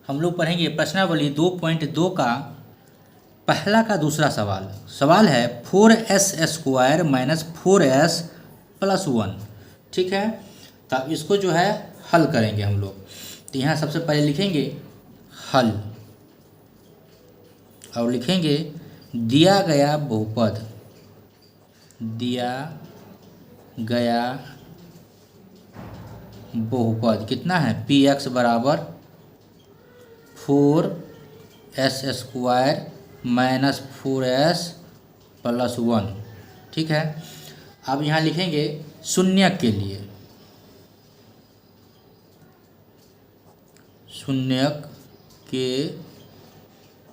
हम लोग पढ़ेंगे प्रश्नावली 2.2 का पहला का दूसरा सवाल। सवाल है 4s² माइनस 4s प्लस 1। ठीक है, तो अब इसको जो है हल करेंगे हम लोग। तो यहाँ सबसे पहले लिखेंगे हल और लिखेंगे दिया गया बहुपद, दिया गया बहुपद कितना है px बराबर 4s² माइनस 4s प्लस 1। ठीक है, अब यहाँ लिखेंगे शून्यक के लिए, शून्यक के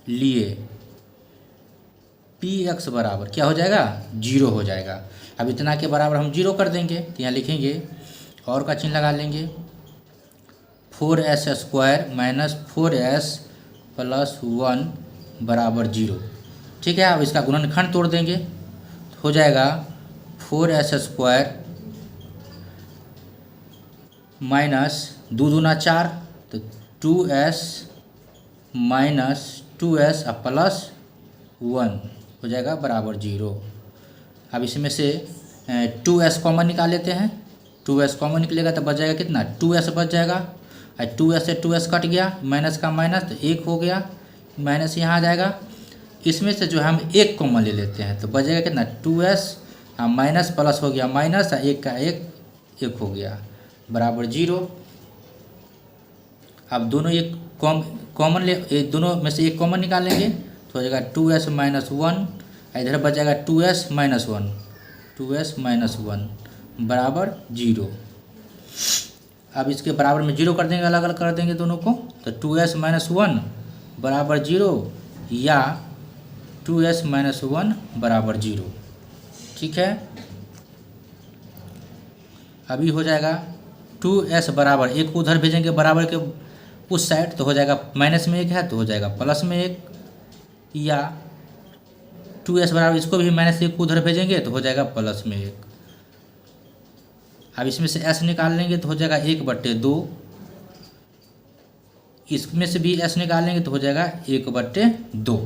लिए px बराबर क्या हो जाएगा 0 हो जाएगा। अब इतना के बराबर हम 0 कर देंगे, तो यहाँ लिखेंगे और का चिन्ह लगा लेंगे 4s² माइनस 4s प्लस 1 बराबर 0। ठीक है, अब इसका गुणनखंड तोड़ देंगे तो हो जाएगा 4s² माइनस 2 दूना 4 तो 2s माइनस 2s प्लस 1 हो जाएगा बराबर 0। अब इसमें से 2s कॉमन निकाल लेते हैं। 2s कॉमन निकलेगा तो बच जाएगा कितना 2s बच जाएगा। 2s से 2s कट गया, माइनस का माइनस तो 1 हो गया, माइनस यहाँ आ जाएगा। इसमें से जो है हम 1 कॉमन ले लेते हैं तो बच जाएगा कितना 2s माइनस प्लस हो गया माइनस, 1 का 1 हो गया बराबर 0। अब दोनों एक कॉमन ले, दोनों में से 1 कॉमन निकालेंगे तो हो जाएगा 2s माइनस 1, इधर बच जाएगा 2s माइनस 1, 2s माइनस 1 बराबर 0। अब इसके बराबर में 0 कर देंगे, अलग अलग कर देंगे दोनों को, तो 2s माइनस 1 बराबर 0 या 2s माइनस 1 बराबर 0। ठीक है, अभी हो जाएगा 2s बराबर 1 को उधर भेजेंगे बराबर के उस साइड तो हो जाएगा माइनस में 1 है तो हो जाएगा प्लस में 1, या 2s बराबर इसको भी माइनस 1 को उधर भेजेंगे तो हो जाएगा प्लस में 1। अब इसमें से s निकाल लेंगे तो हो जाएगा 1/2, इसमें से भी s निकाल लेंगे तो हो जाएगा 1/2।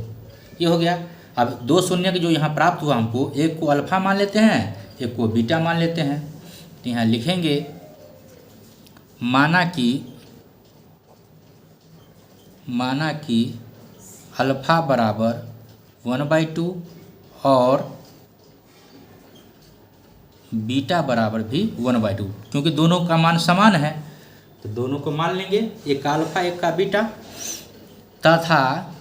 ये हो गया। अब 2 शून्य जो यहाँ प्राप्त हुआ हमको, एक को अल्फा मान लेते हैं, एक को बीटा मान लेते हैं। तो यहाँ लिखेंगे माना कि अल्फा बराबर 1/2 और बीटा बराबर भी 1/2, क्योंकि दोनों का मान समान है तो दोनों को मान लेंगे, एक का अल्फा एक का बीटा। तथा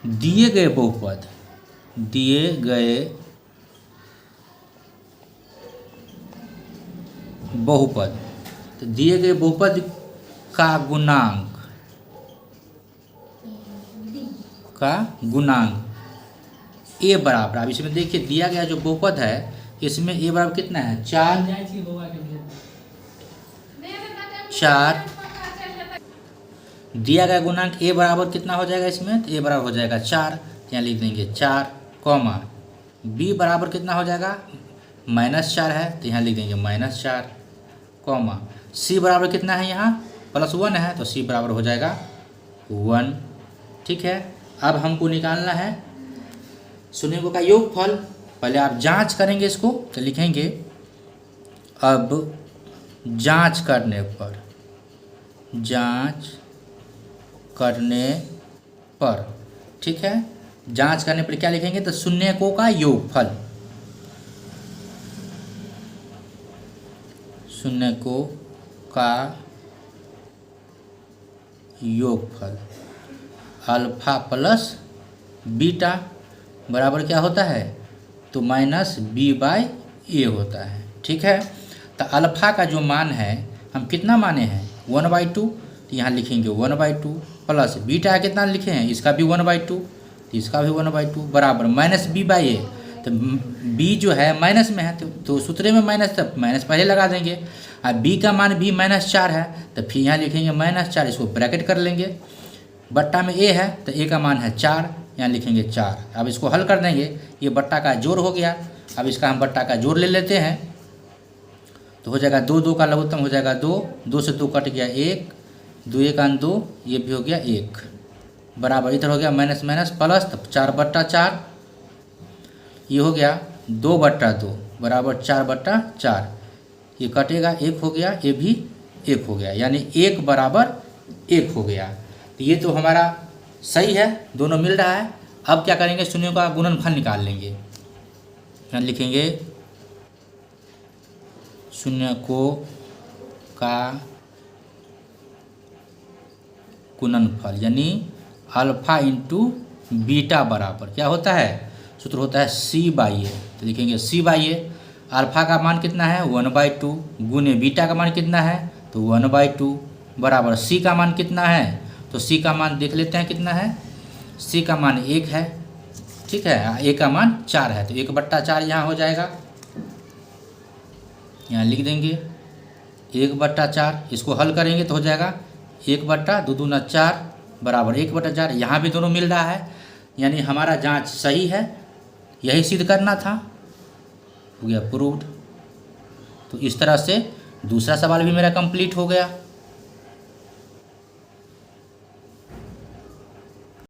दिए गए बहुपद, दिए गए बहुपद, तो दिए गए बहुपद का गुणांक, a बराबर, अब इसमें देखिए दिया गया जो बहुपद है इसमें a बराबर कितना है 4। दिया गया गुणांक a बराबर कितना हो जाएगा इसमें, तो a बराबर हो जाएगा 4, यहाँ लिख देंगे 4, कॉमा b बराबर कितना हो जाएगा -4 है तो यहाँ लिख देंगे -4, कॉमा c बराबर कितना है यहाँ +1 है तो c बराबर हो जाएगा 1। ठीक है, अब हमको निकालना है शून्यों का योगफल। पहले आप जांच करेंगे इसको तो लिखेंगे अब जांच करने पर, ठीक है, जांच करने पर क्या लिखेंगे तो शून्यकों का योगफल, शून्यकों का योगफल अल्फा प्लस बीटा बराबर क्या होता है तो -b/a होता है। ठीक है, तो अल्फा का जो मान है हम कितना माने हैं 1/2, तो यहाँ लिखेंगे 1/2 प्लस बीटा कितना लिखे हैं इसका भी 1/2 तो इसका भी 1/2 बराबर -b/a। तो b जो है माइनस में है तो सूत्र में माइनस, तब माइनस पहले लगा देंगे। अब b का मान भी -4 है तो फिर यहाँ लिखेंगे -4, इसको ब्रैकेट कर लेंगे, बट्टा में a है तो a का मान है 4, यहाँ लिखेंगे 4। अब इसको हल कर देंगे, ये बट्टा का जोड़ हो गया। अब इसका हम बट्टा का जोड़ ले लेते हैं तो हो जाएगा 2 का लघुत्तम हो जाएगा 2, 2 से 2 कट गया 1, 2 1 2, ये भी हो गया 1 बराबर, इधर हो गया माइनस माइनस प्लस, तब 4/4, ये हो गया 2/2 बराबर 4/4, ये कटेगा 1 हो गया, ये भी 1 हो गया, यानी 1 बराबर 1 हो गया। तो ये तो हमारा सही है, दोनों मिल रहा है। अब क्या करेंगे, शून्यों का गुणनफल निकाल लेंगे। यहाँ लिखेंगे शून्य को का गुणनफल, यानी अल्फा इंटू बीटा बराबर क्या होता है, सूत्र होता है C/A। तो लिखेंगे C/A, अल्फा का मान कितना है 1/2 गुने बीटा का मान कितना है तो 1/2 बराबर C का मान कितना है, तो C का मान देख लेते हैं कितना है, C का मान 1 है, ठीक है, A का मान 4 है, तो 1/4 यहाँ हो जाएगा, यहाँ लिख देंगे 1/4, इसको हल करेंगे तो हो जाएगा 1/2 दूना 4 बराबर 1/4, यहाँ भी दोनों मिल रहा है, यानी हमारा जांच सही है, यही सिद्ध करना था, हो गया प्रूव्ड। तो इस तरह से दूसरा सवाल भी मेरा कंप्लीट हो गया।